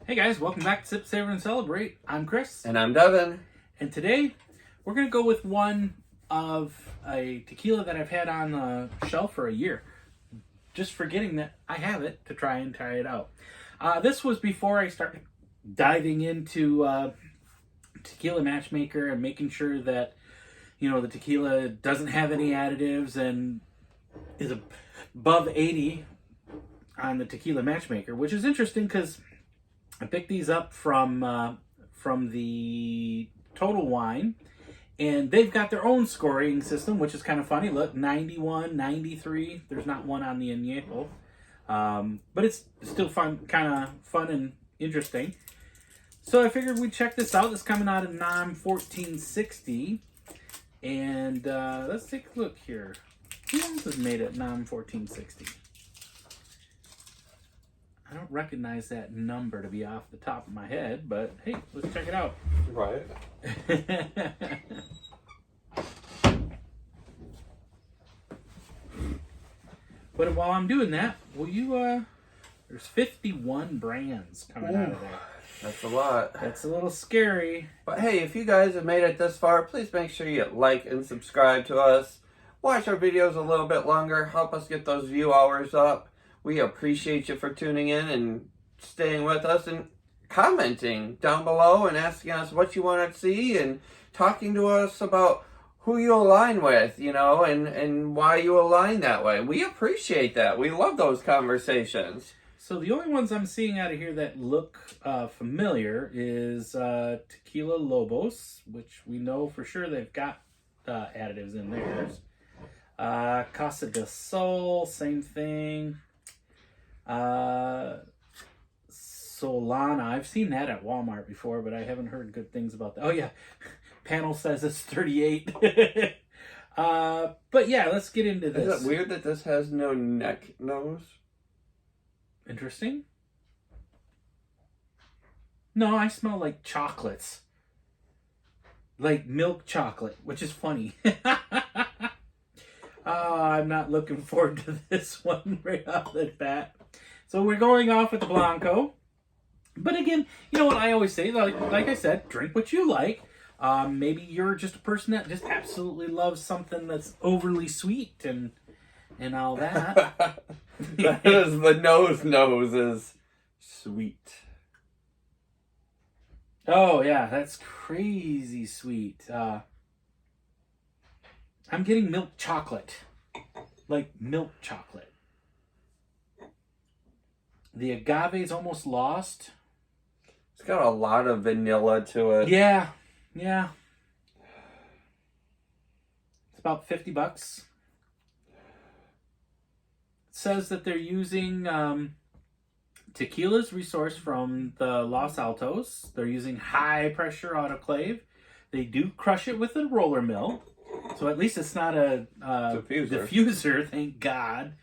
Hey guys, welcome back to Sip, Savor, and Celebrate. I'm Chris. And I'm Devin. And today, we're going to go with one of a tequila that I've had on the shelf for a year. Just forgetting that I have it to try it out. This was before I started diving into Tequila Matchmaker and making sure that, the tequila doesn't have any additives and is above 80 on the Tequila Matchmaker, which is interesting because I picked these up from the Total Wine, and they've got their own scoring system, which is kind of funny. Look, 91, 93. There's not one on the Añejo, but it's still kind of fun and interesting. So I figured we'd check this out. It's coming out of NOM 1460, and let's take a look here. Who else is made at NOM 1460? I don't recognize that number to be off the top of my head, but hey, let's check it out. Right. But while I'm doing that, will you, there's 51 brands coming out of there. That's a lot. That's a little scary. But hey, if you guys have made it this far, please make sure you like and subscribe to us. Watch our videos a little bit longer. Help us get those view hours up. We appreciate you for tuning in and staying with us and commenting down below and asking us what you want to see and talking to us about who you align with, and why you align that way. We appreciate that. We love those conversations. So the only ones I'm seeing out of here that look familiar is Tequila Lobos, which we know for sure they've got additives in theirs. Casa del Sol, same thing. Solana, I've seen that at Walmart before, but I haven't heard good things about that. Oh yeah, panel says it's 38. But yeah, let's get into this. Is it weird that this has no neck nose? Interesting. No, I smell like chocolates. Like milk chocolate, which is funny. I'm not looking forward to this one right off the bat. So we're going off with the Blanco. But again, you know what I always say, like I said, drink what you like. Maybe you're just a person that just absolutely loves something that's overly sweet and all that. The nose is sweet. Oh yeah, that's crazy sweet. I'm getting milk chocolate. Like milk chocolate. The agave is almost lost. It's got a lot of vanilla to it. Yeah. It's about $50. It says that they're using tequilas resourced from the Los Altos. They're using high pressure autoclave. They do crush it with a roller mill. So at least it's not a diffuser, thank God.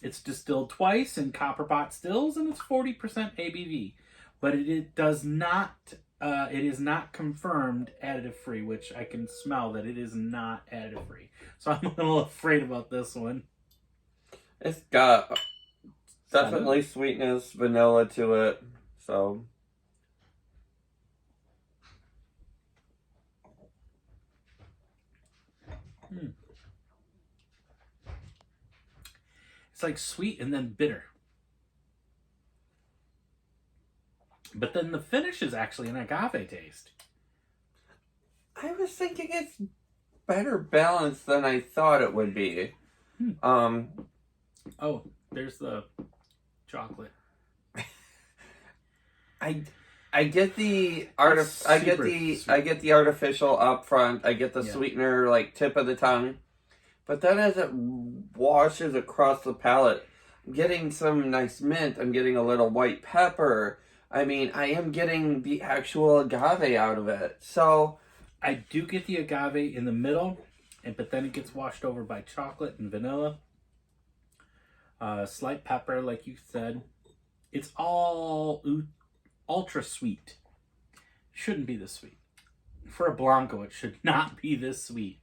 It's distilled twice in copper pot stills, and it's 40% ABV. But it does not, it is not confirmed additive free, which I can smell that it is not additive free. So I'm a little afraid about this one. It's got definitely sweetness, vanilla to it, so... It's like sweet and then bitter. But then the finish is actually an agave taste. I was thinking it's better balanced than I thought it would be. Oh, there's the chocolate. I get the artificial up front. I get the sweetener like tip of the tongue. But then as it washes across the palate, I'm getting some nice mint. I'm getting a little white pepper. I mean, I am getting the actual agave out of it. So I do get the agave in the middle, but then it gets washed over by chocolate and vanilla. Slight pepper, like you said. It's all ultra sweet. Shouldn't be this sweet. For a Blanco, it should not be this sweet.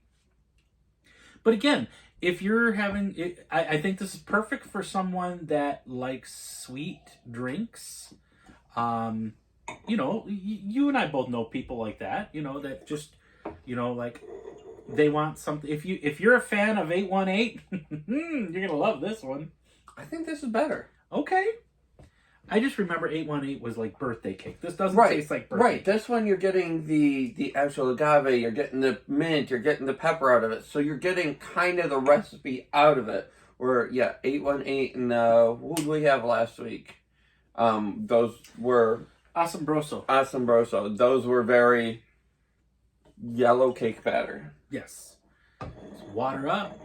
But again, if you're having it, I think this is perfect for someone that likes sweet drinks. You know, you and I both know people like that, you know, that just, you know, like they want something. If you're a fan of 818, you're going to love this one. I think this is better. Okay. I just remember 818 was like birthday cake. This doesn't taste like birthday Right. cake. This one you're getting the actual agave, you're getting the mint, you're getting the pepper out of it. So you're getting kind of the recipe out of it. Where, yeah, 818 and who did we have last week? Those were... Asombroso. Those were very yellow cake batter. Yes. Let's water up.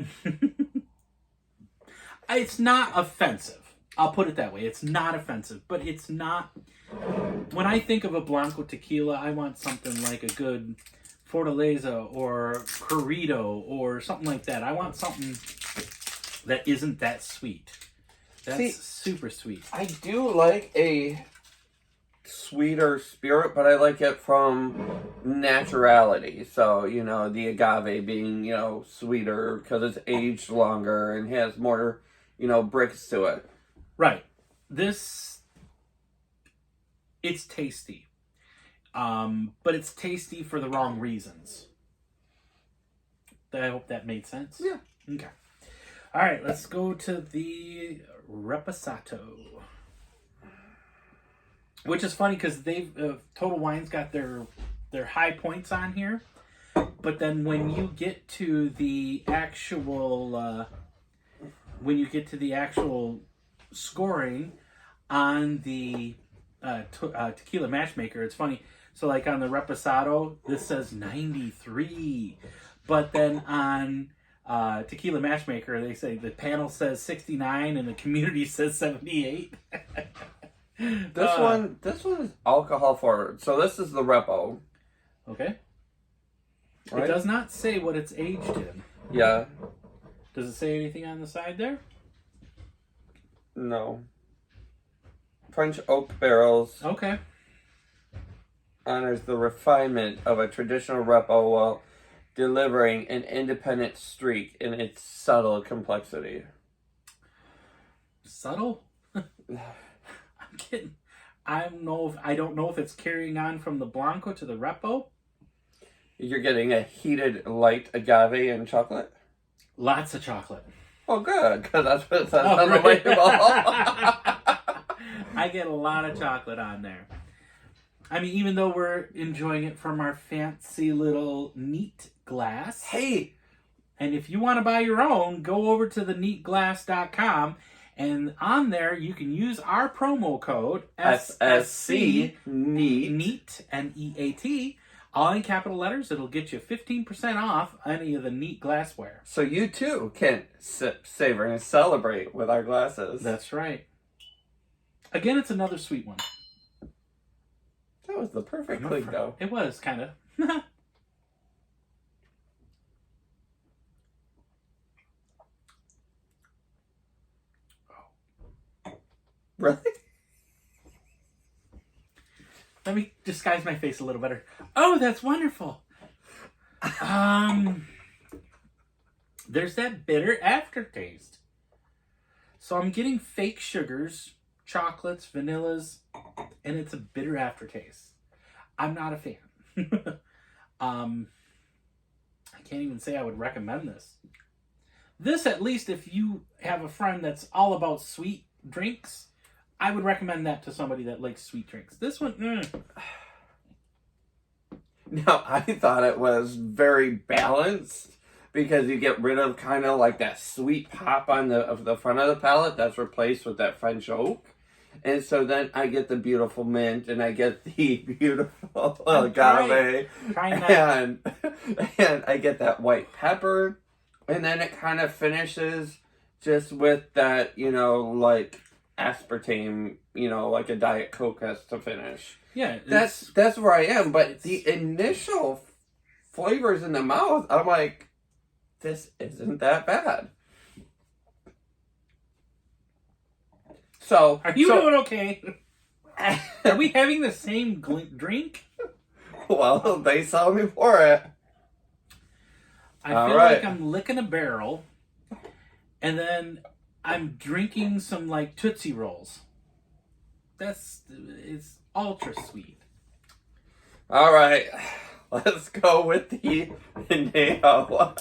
It's not offensive. I'll put it that way. It's not offensive, but it's not... When I think of a Blanco tequila, I want something like a good Fortaleza or Corrido or something like that. I want something that isn't that sweet. That's super sweet. I do like a sweeter spirit, but I like it from naturality. So, you know, the agave being, you know, sweeter because it's aged longer and has more, you know, bricks to it. Right. This, it's tasty. But it's tasty for the wrong reasons. I hope that made sense. Yeah. Okay. All right, let's go to the Reposado. Which is funny because they've Total Wine's got their high points on here, but then when you get to the actual scoring on the Tequila Matchmaker, it's funny. So like on the Reposado, this says 93, but then on Tequila Matchmaker, they say the panel says 69 and the community says 78. This one is alcohol forward. So this is the Repo. Okay. Right? It does not say what it's aged in. Yeah. Does it say anything on the side there? No. French oak barrels. Okay. Honors the refinement of a traditional Repo while delivering an independent streak in its subtle complexity. Subtle? I'm kidding. I don't know if it's carrying on from the Blanco to the Repo. You're getting a heated light agave and chocolate? Lots of chocolate. Oh, good, because that's what it says on the label. I get a lot of chocolate on there. I mean, even though we're enjoying it from our fancy little neat glass. Hey! And if you want to buy your own, go over to theneatglass.com. And on there, you can use our promo code SSC NEAT. NEAT, N-E-A-T, all in capital letters. It'll get you 15% off any of the Neat glassware. So you too can sip, savor, and celebrate with our glasses. That's right. Again, it's another sweet one. That was the perfect clink, though. It was, kind of. Really? Let me disguise my face a little better. Oh, that's wonderful. There's that bitter aftertaste. So I'm getting fake sugars, chocolates, vanillas, and it's a bitter aftertaste. I'm not a fan. I can't even say I would recommend this. This, at least, if you have a friend that's all about sweet drinks, I would recommend that to somebody that likes sweet drinks. This one, No, I thought it was very balanced because you get rid of kind of like that sweet pop on the front of the palate that's replaced with that French oak. And so then I get the beautiful mint and I get the beautiful agave and I get that white pepper. And then it kind of finishes just with that, you know, like aspartame, you know, like a Diet Coke has to finish. Yeah. That's where I am. But the initial flavors in the mouth, I'm like, this isn't that bad. So, are you doing okay? Are we having the same drink? Well, they saw me for it. I All feel right. like I'm licking a barrel, and then I'm drinking some like Tootsie Rolls. It's ultra sweet. All right. Let's go with the Añejo.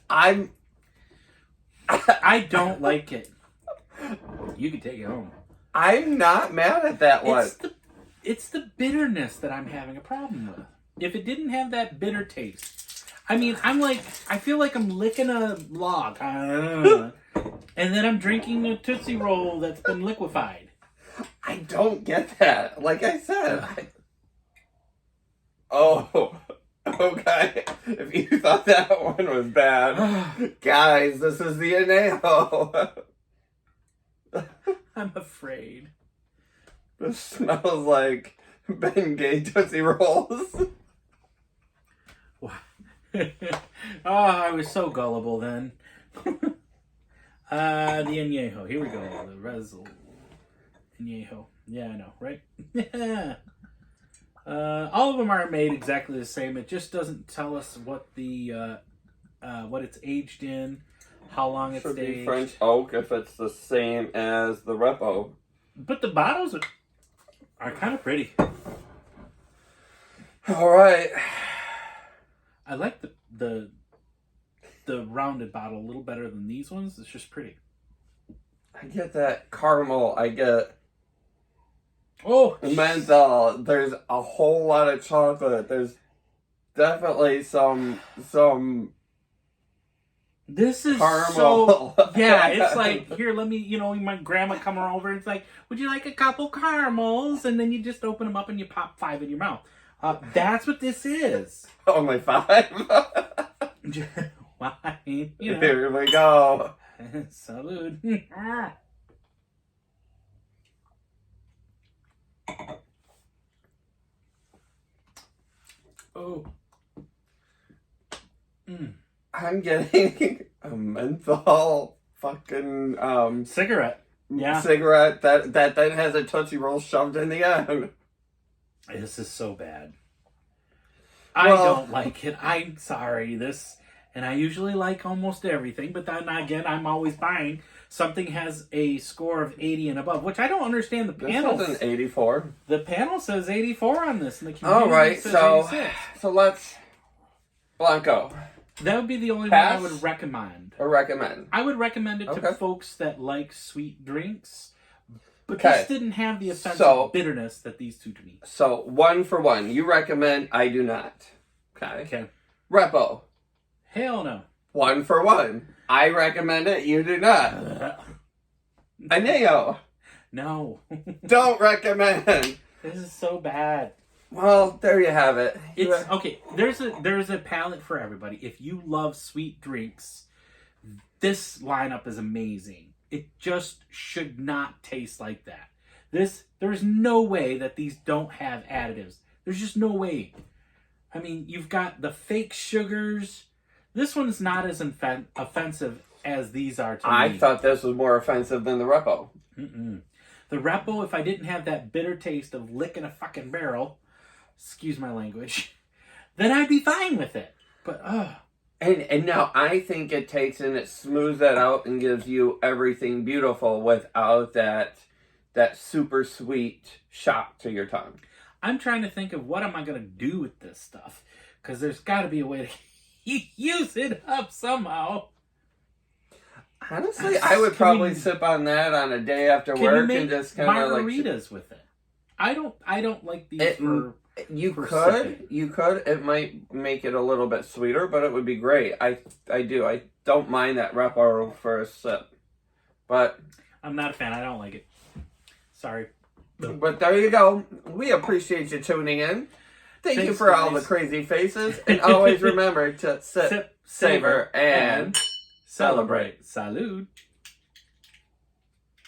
I don't like it. You can take it home. I'm not mad at that one. It's the bitterness that I'm having a problem with. If it didn't have that bitter taste, I mean, I feel like I'm licking a log, and then I'm drinking a Tootsie Roll that's been liquefied. I don't get that. Like I said. Oh, okay. If you thought that one was bad, guys, this is the Añejo. I'm afraid. This smells like Ben Gay Tootsie Rolls. Oh, I was so gullible then. The Añejo. Here we go. The Riazul Tequila. Yeah, I know, right? All of them are made exactly the same. It just doesn't tell us what what it's aged in, how long it's Should be aged. French oak if it's the same as the Repo. But the bottles are kind of pretty. All right. I like the rounded bottle a little better than these ones. It's just pretty. I get that caramel. I get menthol. There's a whole lot of chocolate. There's definitely some This is caramel. so yeah. It's like here, let me. My grandma coming over. It's like, would you like a couple caramels? And then you just open them up and you pop 5 in your mouth. That's what this is. Only 5. Why? Here we go. Salud. Oh. I'm getting a menthol fucking cigarette. Yeah. Cigarette that then has a Tootsie Roll shoved in the end. This is so bad. I don't like it. I'm sorry. And I usually like almost everything, but then again, I'm always buying something has a score of 80 and above, which I don't understand the panel. This is an 84. The panel says 84 on this, and the community all right, says so 86. So let's Blanco. That would be the only Pass one I would recommend. Or recommend? I would recommend it to Okay. folks that like sweet drinks, but Okay. this didn't have the offensive bitterness that these two to me. So 1 for 1. You recommend, I do not. Okay. Okay. Repo. Hell no. 1 for 1. I recommend it, you do not. Añejo. No. Don't recommend. This is so bad. Well, there you have it. It's okay. There's a palate for everybody. If you love sweet drinks, this lineup is amazing. It just should not taste like that. There's no way that these don't have additives. There's just no way. I mean, you've got the fake sugars. This one's not as offensive as these are to me. I thought this was more offensive than the Repo. Mm-mm. The Repo, if I didn't have that bitter taste of licking a fucking barrel, excuse my language, then I'd be fine with it. But, And now I think it takes and it smooths that out and gives you everything beautiful without that super sweet shock to your tongue. I'm trying to think of what am I going to do with this stuff. Because there's got to be a way to use it up somehow. Honestly, I would probably sip on that on a day after work and just kind of like margaritas with it. I don't like these You for could. sipping. You could. It might make it a little bit sweeter, but it would be great. I do. I don't mind that Repo for a sip. But I'm not a fan. I don't like it. Sorry. But there you go. We appreciate you tuning in. Thanks you for guys. all the crazy faces. And always remember to sip, savor, and celebrate. Salud.